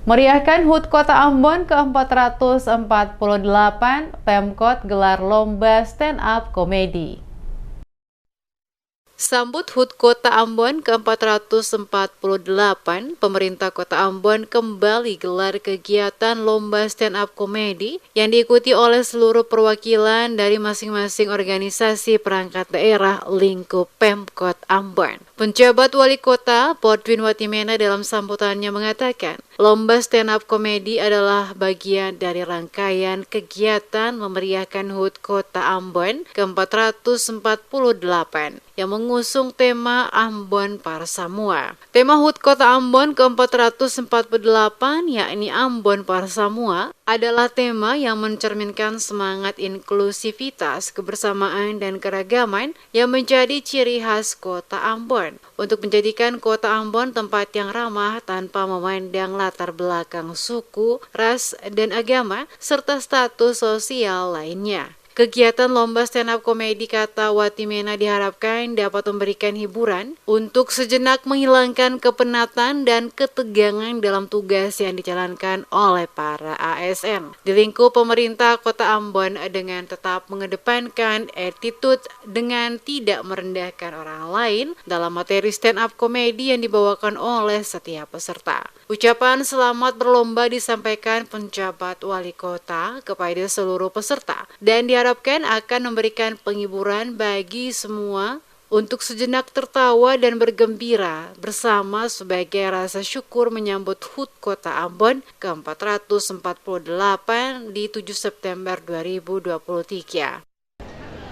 Meriahkan HUT Kota Ambon ke-448, Pemkot gelar lomba stand up komedi. Sambut HUT Kota Ambon ke-448, pemerintah Kota Ambon kembali gelar kegiatan lomba stand up komedi yang diikuti oleh seluruh perwakilan dari masing-masing organisasi perangkat daerah lingkup Pemkot Ambon. Penjabat Wali Kota, Podwin Watimena dalam sambutannya mengatakan, lomba stand up komedi adalah bagian dari rangkaian kegiatan memeriahkan HUT Kota Ambon ke-448 yang mengusung tema Ambon Parsamua. Tema HUT Kota Ambon ke-448 yakni Ambon Parsamua adalah tema yang mencerminkan semangat inklusivitas, kebersamaan, dan keragaman yang menjadi ciri khas Kota Ambon. Untuk menjadikan Kota Ambon tempat yang ramah tanpa memandang latar belakang suku, ras, dan agama, serta status sosial lainnya. Kegiatan lomba stand-up komedi, kata Watimena, diharapkan dapat memberikan hiburan untuk sejenak menghilangkan kepenatan dan ketegangan dalam tugas yang dijalankan oleh para ASN. Di lingkup pemerintah Kota Ambon dengan tetap mengedepankan attitude dengan tidak merendahkan orang lain dalam materi stand-up komedi yang dibawakan oleh setiap peserta. Ucapan selamat berlomba disampaikan penjabat wali kota kepada seluruh peserta dan diharapkan akan memberikan penghiburan bagi semua untuk sejenak tertawa dan bergembira bersama sebagai rasa syukur menyambut HUT Kota Ambon ke-448 di 7 September 2023.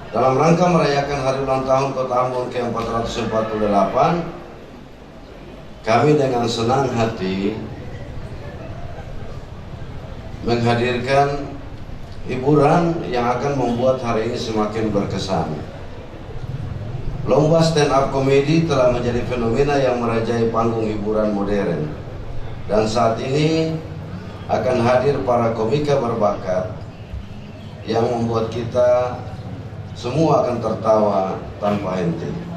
Dalam rangka merayakan hari ulang tahun Kota Ambon ke-448, kami dengan senang hati menghadirkan hiburan yang akan membuat hari ini semakin berkesan. Lomba stand up komedi telah menjadi fenomena yang merajai panggung hiburan modern. Dan saat ini akan hadir para komika berbakat yang membuat kita semua akan tertawa tanpa henti.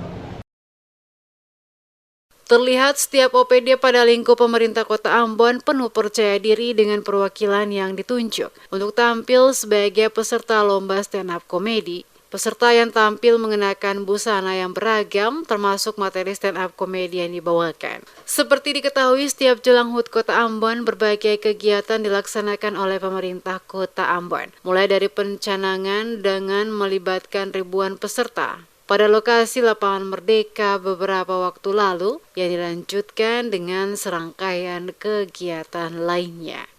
Terlihat setiap OPD pada lingkup pemerintah Kota Ambon penuh percaya diri dengan perwakilan yang ditunjuk untuk tampil sebagai peserta lomba stand-up komedi. Peserta yang tampil mengenakan busana yang beragam termasuk materi stand-up komedi yang dibawakan. Seperti diketahui, setiap jelang HUT Kota Ambon berbagai kegiatan dilaksanakan oleh pemerintah Kota Ambon. Mulai dari pencanangan dengan melibatkan ribuan peserta pada lokasi Lapangan Merdeka beberapa waktu lalu yang dilanjutkan dengan serangkaian kegiatan lainnya.